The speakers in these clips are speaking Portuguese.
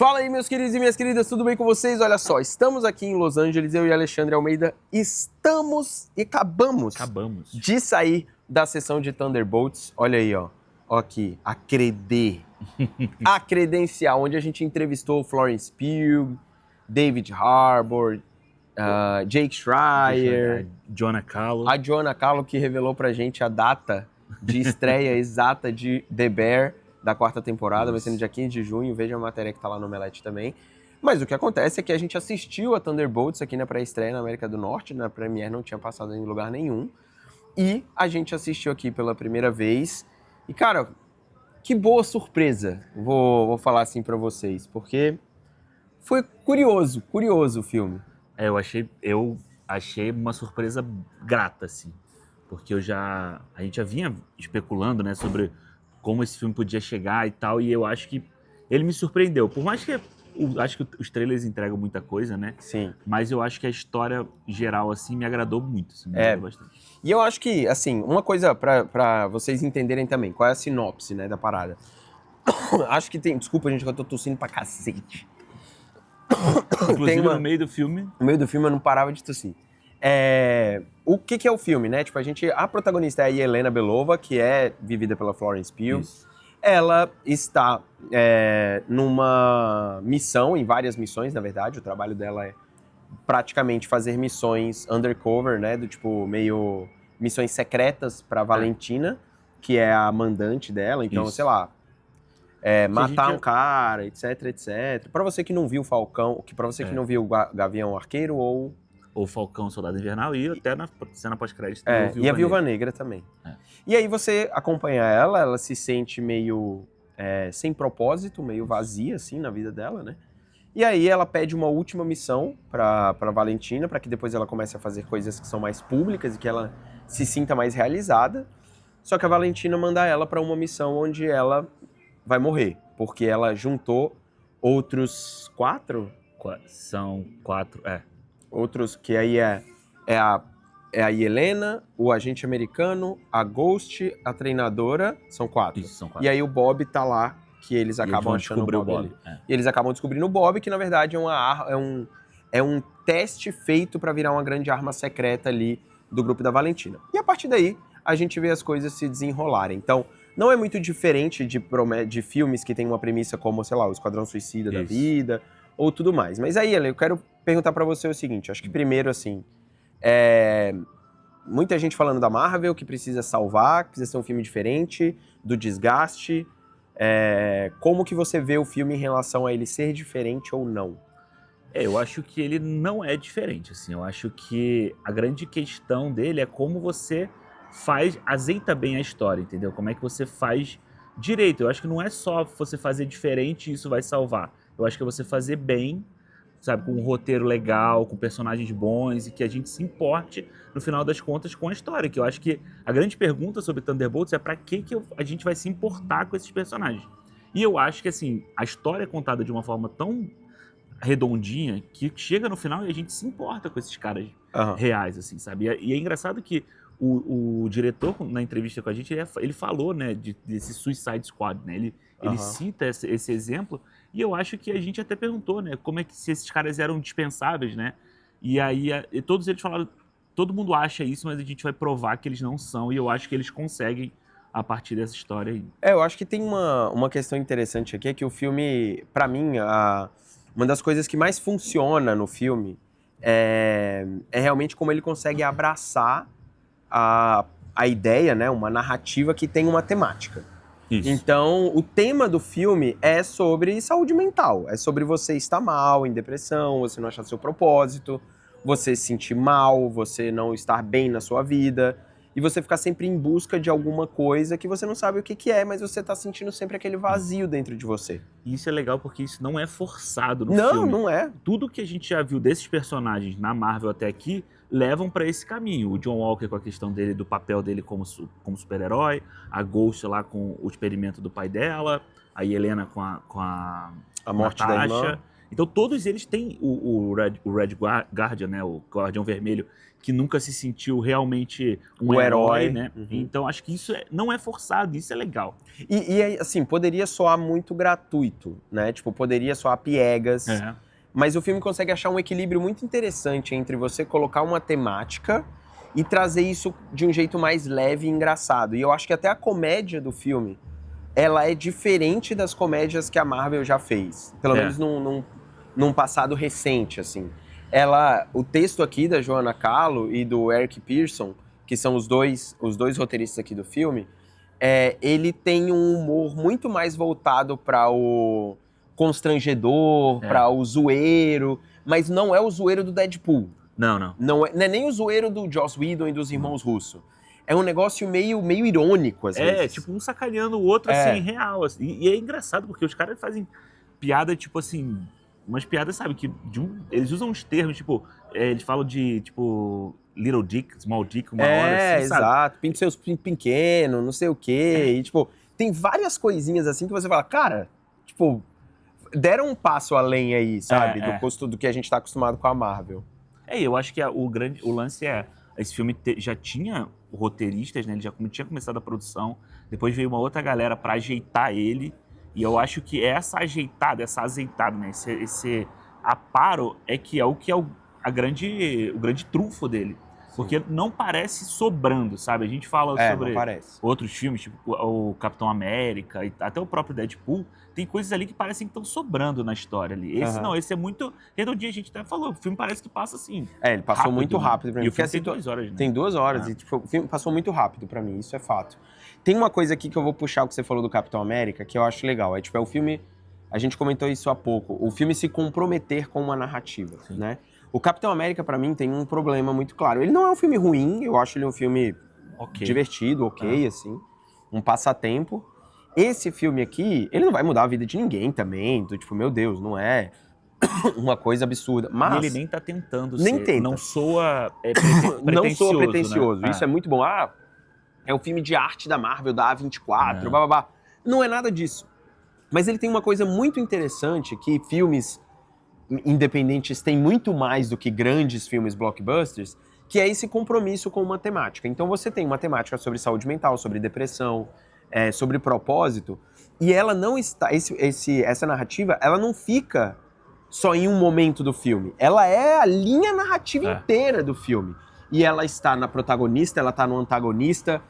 Fala aí, meus queridos e minhas queridas, tudo bem com vocês? Olha só, estamos aqui em Los Angeles, eu e Alexandre Almeida acabamos de sair da sessão de Thunderbolts. Olha aí, ó aqui, a credencial, onde a gente entrevistou Florence Pugh, David Harbour, Jake Schreier, a Joanna Callow, que revelou pra gente a data de estreia exata de The Bear, da quarta temporada, vai ser no dia 15 de junho, veja a matéria que tá lá no Omelete também. Mas o que acontece é que a gente assistiu a Thunderbolts aqui na pré-estreia na América do Norte, na Premiere não tinha passado em lugar nenhum, e a gente assistiu aqui pela primeira vez, e cara, que boa surpresa, vou falar assim pra vocês, porque foi curioso o filme. Eu achei uma surpresa grata, assim, porque a gente já vinha especulando, né, sobre como esse filme podia chegar e tal, e eu acho que ele me surpreendeu. Por mais que acho que os trailers entregam muita coisa, né? Sim. Mas eu acho que a história geral, assim, me agradou muito. Assim, me agradou bastante. E eu acho que, assim, uma coisa pra vocês entenderem também, qual é a sinopse, né, da parada. Acho que tem... Desculpa, gente, que eu tô tossindo pra cacete. Inclusive, no meio do filme... No meio do filme eu não parava de tossir. O que é o filme, né? Tipo, a protagonista é a Yelena Belova, que é vivida pela Florence Pugh. Isso. Ela está numa missão, em várias missões, na verdade. O trabalho dela é praticamente fazer missões undercover, né? Do tipo, meio missões secretas pra Valentina, que é a mandante dela. Então, sei lá, matar um cara, etc, etc. Pra você que não viu o Falcão, pra você que não viu o Gavião Arqueiro ou Falcão Soldado Invernal e até na cena pós-crédito. E a Viúva Negra também. E aí você acompanha ela se sente meio sem propósito, meio vazia, assim, na vida dela, né? E aí ela pede uma última missão pra Valentina, pra que depois ela comece a fazer coisas que são mais públicas e que ela se sinta mais realizada. Só que a Valentina manda ela pra uma missão onde ela vai morrer, porque ela juntou outros 4? São 4, Outros que aí é a Yelena, o agente americano, a Ghost, a treinadora, são 4. Isso, são 4. E aí o Bob tá lá, que eles acabam achando o Bob. E eles acabam descobrindo o Bob, que na verdade é um teste feito pra virar uma grande arma secreta ali do grupo da Valentina. E a partir daí, a gente vê as coisas se desenrolarem. Então, não é muito diferente de filmes que tem uma premissa como, sei lá, o Esquadrão Suicida da vida, ou tudo mais. Mas aí, Ale, eu quero perguntar pra você o seguinte, acho que primeiro, assim, muita gente falando da Marvel, que precisa salvar, que precisa ser um filme diferente, do desgaste. Como que você vê o filme em relação a ele ser diferente ou não? Eu acho que ele não é diferente, assim. Eu acho que a grande questão dele é como você azeita bem a história, entendeu? Como é que você faz direito. Eu acho que não é só você fazer diferente e isso vai salvar. Eu acho que é você fazer bem, sabe, com um roteiro legal, com personagens bons e que a gente se importe, no final das contas, com a história. Que eu acho que a grande pergunta sobre Thunderbolts é pra que a gente vai se importar com esses personagens. E eu acho que, assim, a história é contada de uma forma tão redondinha que chega no final e a gente se importa com esses caras reais, assim, sabe? E é engraçado que o diretor, na entrevista com a gente, ele falou, né, desse Suicide Squad, né? Ele cita esse exemplo e eu acho que a gente até perguntou, né, como é que se esses caras eram dispensáveis, né? E aí todos eles falaram, todo mundo acha isso, mas a gente vai provar que eles não são e eu acho que eles conseguem a partir dessa história aí. Eu acho que tem uma questão interessante aqui, é que o filme, pra mim, uma das coisas que mais funciona no filme é realmente como ele consegue abraçar a ideia, né, uma narrativa que tem uma temática. Isso. Então, o tema do filme é sobre saúde mental, é sobre você estar mal, em depressão, você não achar seu propósito, você se sentir mal, você não estar bem na sua vida, e você ficar sempre em busca de alguma coisa que você não sabe o que é, mas você tá sentindo sempre aquele vazio dentro de você. E isso é legal porque isso não é forçado no filme. Não é. Tudo que a gente já viu desses personagens na Marvel até aqui levam pra esse caminho. O John Walker com a questão dele, do papel dele como super-herói, a Ghost lá com o experimento do pai dela, a Helena com a morte da irmã. Então todos eles têm o Red Guardian, né? O Guardião Vermelho, que nunca se sentiu realmente um herói, né? Uhum. Então acho que isso não é forçado, isso é legal. E assim, poderia soar muito gratuito, né? Tipo, poderia soar piegas. Mas o filme consegue achar um equilíbrio muito interessante entre você colocar uma temática e trazer isso de um jeito mais leve e engraçado. E eu acho que até a comédia do filme, ela é diferente das comédias que a Marvel já fez. Pelo menos num passado recente, assim. O texto aqui da Joanna Callo e do Eric Pearson, que são os dois roteiristas aqui do filme, ele tem um humor muito mais voltado para o constrangedor, para o zoeiro, mas não é o zoeiro do Deadpool. Não é nem o zoeiro do Joss Whedon e dos irmãos Russo. É um negócio meio irônico, às vezes. Tipo, um sacaneando o outro, assim, real. Assim. E é engraçado, porque os caras fazem piada, tipo assim... Umas piadas, sabe, que eles usam uns termos, tipo... eles falam de, tipo... Little dick, small dick, uma hora, assim, sabe? Exato. Pinto seus pequeno, não sei o quê. E, tipo, tem várias coisinhas, assim, que você fala... Cara, tipo... Deram um passo além aí, sabe? Do que a gente tá acostumado com a Marvel. Eu acho que o lance esse filme já tinha roteiristas, né? Ele já tinha começado a produção. Depois veio uma outra galera pra ajeitar ele. E eu acho que essa azeitada, né? Esse aparo o grande trunfo dele. Sim. Porque não parece sobrando, sabe? A gente fala sobre outros filmes, tipo o Capitão América e até o próprio Deadpool. Tem coisas ali que parecem que estão sobrando na história ali. Esse não, esse é muito redondinho, a gente até falou. O filme parece que passa assim. Ele passou rápido, muito rápido pra mim. E o filme tem 2 horas, né? Tem 2 horas e tipo, o filme passou muito rápido pra mim, isso é fato. Tem uma coisa aqui que eu vou puxar o que você falou do Capitão América, que eu acho legal. É o filme, a gente comentou isso há pouco, o filme se comprometer com uma narrativa, né? O Capitão América, pra mim, tem um problema muito claro. Ele não é um filme ruim, eu acho ele um filme divertido, assim, um passatempo. Esse filme aqui, ele não vai mudar a vida de ninguém também, tipo, meu Deus, não é uma coisa absurda, mas... E ele nem tá tentando ser, não soa pretencioso, não soa pretencioso, né? Isso é muito bom. É um filme de arte da Marvel, da A24, blá, blá, blá. Não é nada disso. Mas ele tem uma coisa muito interessante que filmes independentes têm muito mais do que grandes filmes blockbusters, que é esse compromisso com uma temática. Então você tem uma temática sobre saúde mental, sobre depressão, sobre propósito, e ela não está... essa narrativa, ela não fica só em um momento do filme. Ela é a linha narrativa inteira do filme. E ela está na protagonista, ela está no antagonista.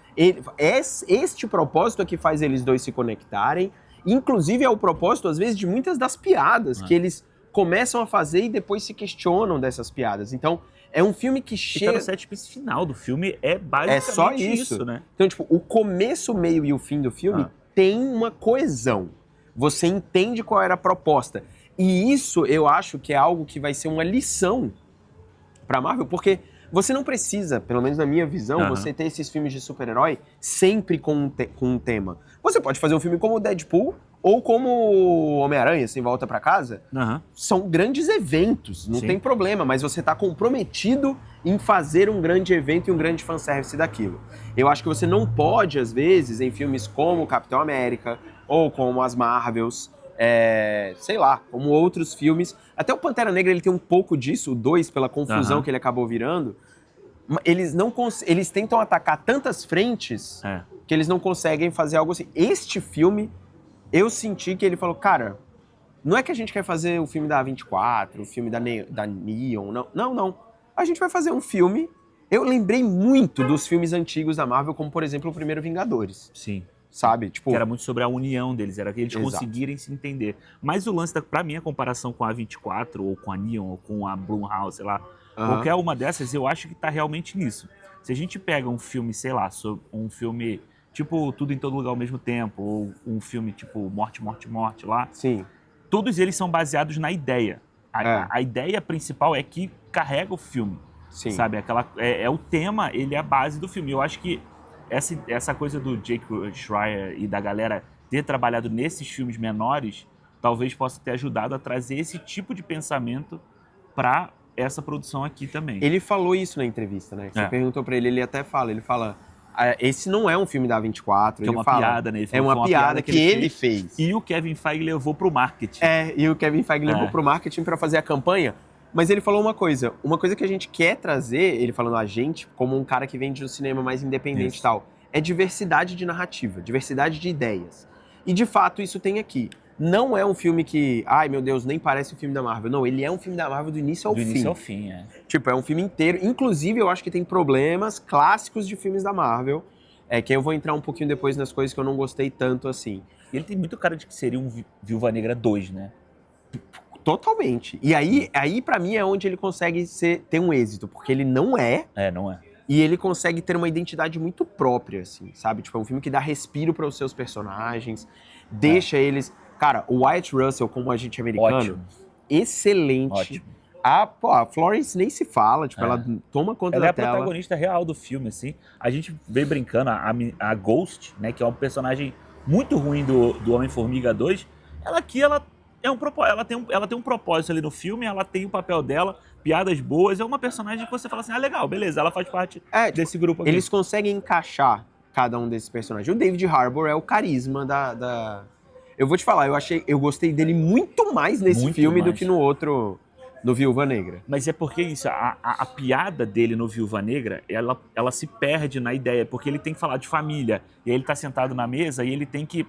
Este propósito é que faz eles dois se conectarem. Inclusive é o propósito, às vezes, de muitas das piadas que eles começam a fazer e depois se questionam dessas piadas. Então, é um filme que chega... O set piece final do filme é basicamente só isso, né? Então, tipo, o começo, o meio e o fim do filme tem uma coesão. Você entende qual era a proposta. E isso, eu acho que é algo que vai ser uma lição pra Marvel, porque você não precisa, pelo menos na minha visão, você ter esses filmes de super-herói sempre com um tema. Você pode fazer um filme como o Deadpool ou como o Homem-Aranha, Sem Volta Pra Casa. São grandes eventos, não tem problema, mas você tá comprometido em fazer um grande evento e um grande fanservice daquilo. Eu acho que você não pode, às vezes, em filmes como o Capitão América ou como as Marvels, sei lá, como outros filmes. Até o Pantera Negra ele tem um pouco disso, o 2, pela confusão que ele acabou virando. Eles tentam atacar tantas frentes que eles não conseguem fazer algo assim. Este filme, eu senti que ele falou, cara, não é que a gente quer fazer o filme da A24, o filme da Neon, não. A gente vai fazer um filme... Eu lembrei muito dos filmes antigos da Marvel, como, por exemplo, o primeiro Vingadores. Sim. Sabe? Tipo... Que era muito sobre a união deles, era que eles conseguirem se entender. Mas o lance, pra mim, a comparação com a A24, ou com a Neon, ou com a Blumhouse, sei lá, qualquer uma dessas, eu acho que tá realmente nisso. Se a gente pega um filme, sei lá, um filme tipo Tudo em Todo Lugar ao Mesmo Tempo, ou um filme tipo Morte, Morte, Morte lá, todos eles são baseados na ideia. A ideia principal é que carrega o filme, sabe? É o tema, ele é a base do filme. Eu acho que essa coisa do Jake Schreier e da galera ter trabalhado nesses filmes menores, talvez possa ter ajudado a trazer esse tipo de pensamento para essa produção aqui também. Ele falou isso na entrevista, né? Você perguntou pra ele até fala, esse não é um filme da 24. Que é uma piada, né? É uma piada que ele fez. E o Kevin Feige levou pro marketing. E o Kevin Feige levou pro marketing pra fazer a campanha. Mas ele falou uma coisa que a gente quer trazer, ele falando a gente, como um cara que vende no cinema mais independente e tal, é diversidade de narrativa, diversidade de ideias. E de fato isso tem aqui. Não é um filme que, ai meu Deus, nem parece um filme da Marvel. Não, ele é um filme da Marvel do início ao fim. Do início ao fim, Tipo, é um filme inteiro. Inclusive, eu acho que tem problemas clássicos de filmes da Marvel, que eu vou entrar um pouquinho depois nas coisas que eu não gostei tanto assim. Ele tem muito cara de que seria um Viúva Negra 2, né? Totalmente. E aí pra mim, é onde ele consegue ter um êxito, porque ele não é. Não é. E ele consegue ter uma identidade muito própria, assim, sabe? Tipo, é um filme que dá respiro para os seus personagens, deixa eles... Cara, o Wyatt Russell como agente americano, ótimo. Excelente. Ótimo. A Florence nem se fala, tipo, ela toma conta da tela. Ela é a protagonista real do filme, assim. A gente veio brincando, a Ghost, né, que é um personagem muito ruim do Homem-Formiga 2, ela tem um propósito ali no filme, ela tem o papel dela, piadas boas, é uma personagem que você fala assim, legal, beleza, ela faz parte desse grupo aqui. Eles conseguem encaixar cada um desses personagens. O David Harbour é o carisma da... Eu vou te falar, eu gostei dele muito mais nesse filme do que no outro, no Viúva Negra. Mas é porque isso, a piada dele no Viúva Negra, ela se perde na ideia, porque ele tem que falar de família, e aí ele tá sentado na mesa e ele tem que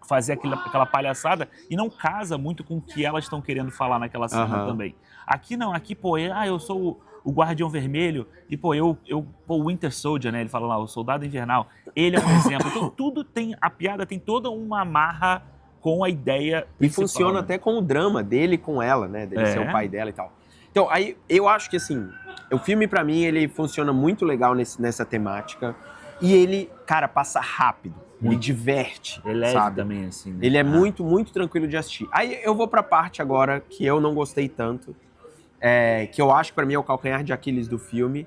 fazer aquela palhaçada e não casa muito com o que elas estão querendo falar naquela cena também. Aqui não, aqui, pô, eu sou o Guardião Vermelho e, pô, o Winter Soldier, né, ele fala lá, o Soldado Invernal, ele é um exemplo. Então tudo tem, a piada tem toda uma amarra com a ideia principal. E funciona até com o drama dele com ela, né, dele ser o pai dela e tal. Então, aí, eu acho que, assim, o filme, pra mim, ele funciona muito legal nessa temática e ele, cara, passa rápido. Me diverte, ele é sabe? Também, assim, né? Ele é muito, muito tranquilo de assistir. Aí eu vou pra parte agora que eu não gostei tanto, que eu acho que pra mim é o calcanhar de Aquiles do filme,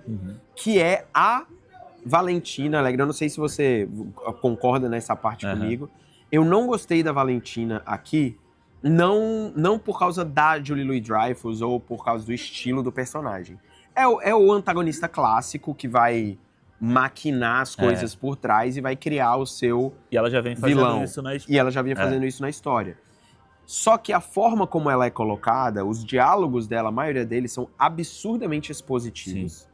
que é a Valentina Alegre. Eu não sei se você concorda nessa parte comigo. Eu não gostei da Valentina aqui, não por causa da Julie Louis-Dreyfus ou por causa do estilo do personagem. É o antagonista clássico que vai maquinar as coisas por trás e vai criar o seu E ela já vem fazendo vilão. isso na história. E ela já vinha fazendo isso na história. Só que a forma como ela é colocada, os diálogos dela, a maioria deles são absurdamente expositivos.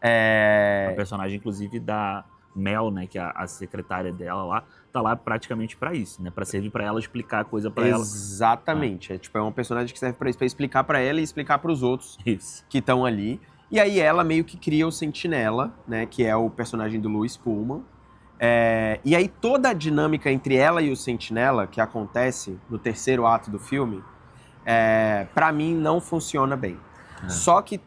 A personagem, inclusive, da Mel, né, que é a secretária dela lá, tá lá praticamente pra isso, né, pra servir pra ela explicar a coisa pra ela. Exatamente. É uma personagem que serve pra explicar pra ela e explicar pros outros Isso. que estão ali. E aí ela meio que cria o Sentinela, né, que é o personagem do Louis Pullman. E aí toda a dinâmica entre ela e o Sentinela, que acontece no terceiro ato do filme, pra mim não funciona bem. Só que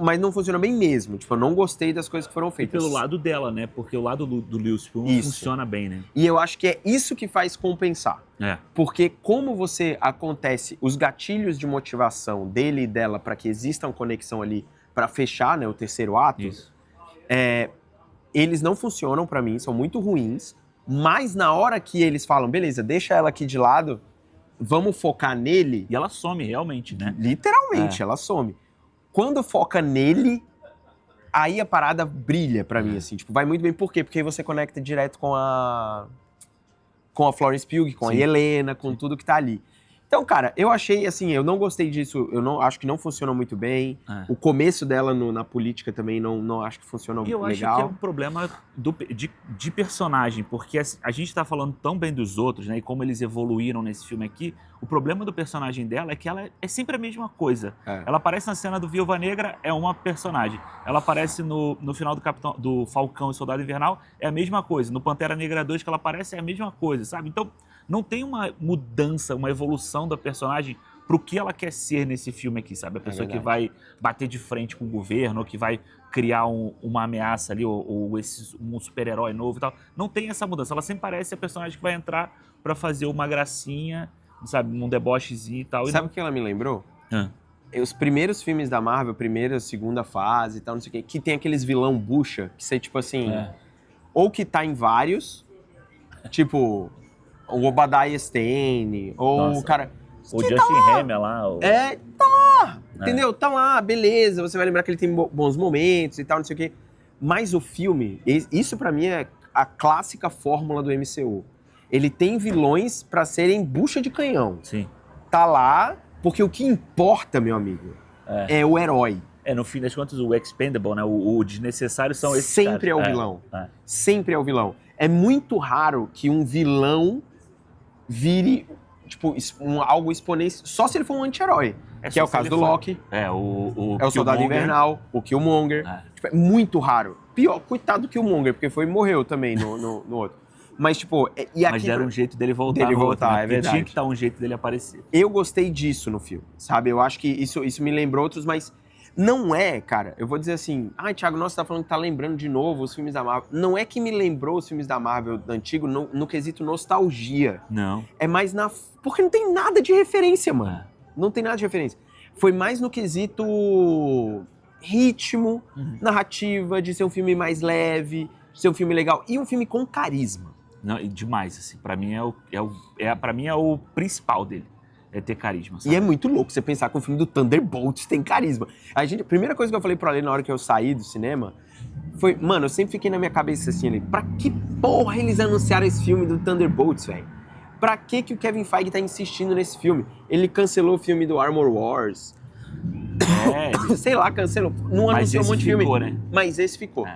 mas não funciona bem mesmo. Tipo, eu não gostei das coisas que foram feitas. E pelo lado dela, né? Porque o lado do Louis Pullman funciona bem, né? E eu acho que é isso que faz compensar. Porque como acontece os gatilhos de motivação dele e dela para que exista uma conexão ali para fechar, né, o terceiro ato, eles não funcionam para mim, são muito ruins. Mas na hora que eles falam, beleza, deixa ela aqui de lado, vamos focar nele... E ela some, realmente, né? Literalmente, ela some. Quando foca nele, aí a parada brilha pra mim, assim. Tipo, vai muito bem. Por quê? Porque aí você conecta direto com a Florence Pugh, com a Helena, com tudo que tá ali. Então, cara, eu achei, assim, eu não gostei disso. Eu não acho que não funciona muito bem. O começo dela na política também não acho que funciona legal. E eu acho que é um problema de personagem, porque a gente tá falando tão bem dos outros, né? E como eles evoluíram nesse filme aqui. O problema do personagem dela é que ela é sempre a mesma coisa. Ela aparece na cena do Viúva Negra, é uma personagem. Ela aparece no final do Falcão e Soldado Invernal, é a mesma coisa. No Pantera Negra 2 que ela aparece, é a mesma coisa, sabe? Então, não tem uma mudança, uma evolução da personagem pro que ela quer ser nesse filme aqui, sabe? A pessoa que vai bater de frente com o governo, ou que vai criar uma ameaça ali, ou um super-herói novo e tal. Não tem essa mudança. Ela sempre parece a personagem que vai entrar pra fazer uma gracinha, sabe? Um debochezinho e tal. Sabe o que ela me lembrou? Os primeiros filmes da Marvel, primeira, segunda fase e tal, não sei o quê, que tem aqueles vilão bucha, que você, tipo assim... Ou que tá em vários, tipo... O Obadiah Stane, ou o cara... O Justin Hammer lá. tá lá, entendeu? Tá lá, beleza, você vai lembrar que ele tem bons momentos e tal, não sei o quê. Mas o filme, isso pra mim é a clássica fórmula do MCU. Ele tem vilões pra serem bucha de canhão. Sim. Tá lá, porque o que importa, meu amigo, é o herói. No fim das contas, o expendable, né? O desnecessário são esses Sempre caras. É o vilão. Sempre é o vilão. É muito raro que um vilão vire, tipo, algo exponencial, só se ele for um anti-herói. Que é o caso do Loki. É o Soldado Invernal, o Killmonger. Tipo, é muito raro. Pior, coitado do Killmonger, porque morreu também no outro. Mas, tipo... Mas deram um jeito dele voltar. É verdade. Tinha que estar um jeito dele aparecer. Eu gostei disso no filme, sabe? Eu acho que isso me lembrou outros, mas não é, cara. Eu vou dizer assim... Thiago, nossa, você tá falando que tá lembrando de novo os filmes da Marvel. Não é que me lembrou os filmes da Marvel antigo no quesito nostalgia. Não. É mais porque não tem nada de referência, mano. Não tem nada de referência. Foi mais no quesito ritmo, narrativa, de ser um filme mais leve, de ser um filme legal. E um filme com carisma. Não, demais, assim. Pra mim pra mim é o principal dele. É ter carisma, sabe? E é muito louco você pensar que o filme do Thunderbolts tem carisma. A primeira coisa que eu falei pra Ale na hora que eu saí do cinema foi... Mano, eu sempre fiquei na minha cabeça assim, ali, pra que porra eles anunciaram esse filme do Thunderbolts, velho? Pra que o Kevin Feige tá insistindo nesse filme? Ele cancelou o filme do Armor Wars. Sei lá, cancelou. Não anunciou um monte de filme. Né? Mas esse ficou.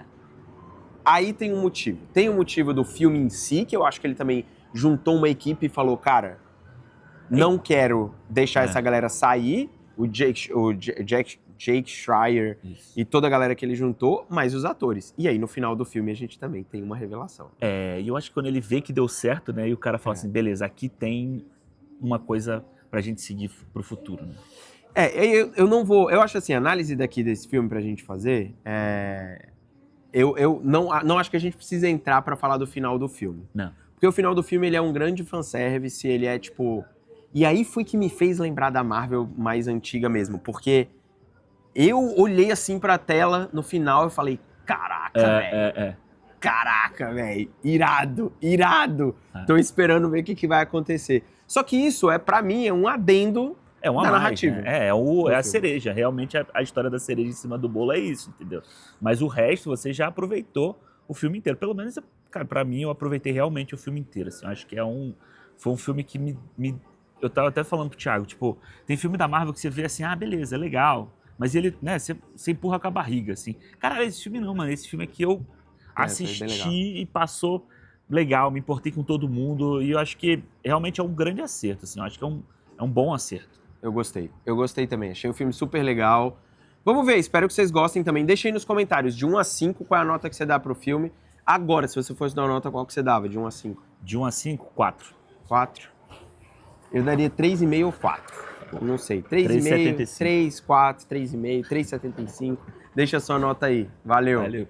Aí tem um motivo. Tem um motivo do filme em si, que eu acho que ele também juntou uma equipe e falou, cara, não quero deixar essa galera sair. O Jake Schreier e toda a galera que ele juntou, mas os atores. E aí, no final do filme, a gente também tem uma revelação. E eu acho que quando ele vê que deu certo, né, e o cara fala assim, beleza, aqui tem uma coisa pra gente seguir pro futuro, né? Eu não vou... Eu acho assim, a análise desse filme pra gente fazer, eu não acho que a gente precisa entrar pra falar do final do filme. Não. Porque o final do filme, ele é um grande fanservice, ele é tipo... E aí foi que me fez lembrar da Marvel mais antiga mesmo, porque eu olhei assim pra tela no final e falei, caraca, velho. Caraca, velho. Irado. Tô esperando ver o que vai acontecer. Só que isso, pra mim, é um adendo da narrativa. Né? É a cereja. Realmente, a história da cereja em cima do bolo é isso, entendeu? Mas o resto, você já aproveitou o filme inteiro. Pelo menos, cara, pra mim, eu aproveitei realmente o filme inteiro. Assim. Eu acho que foi um filme que me... Eu tava até falando pro Thiago, tipo, tem filme da Marvel que você vê assim, beleza, é legal. Mas ele, né, você empurra com a barriga, assim. Caralho, esse filme não, mano. Esse filme aqui eu assisti e passou legal, me importei com todo mundo. E eu acho que realmente é um grande acerto, assim. Eu acho que é um bom acerto. Eu gostei também. Achei um filme super legal. Vamos ver, espero que vocês gostem também. Deixa aí nos comentários, de 1 a 5, qual é a nota que você dá pro filme. Agora, se você fosse dar uma nota, qual que você dava, de 1 a 5? De 1 a 5, 4. 4? Eu daria 3,5 ou 4. Não sei. 3,5, 3, 4, 3,5, 3,75. Deixa a sua nota aí. Valeu.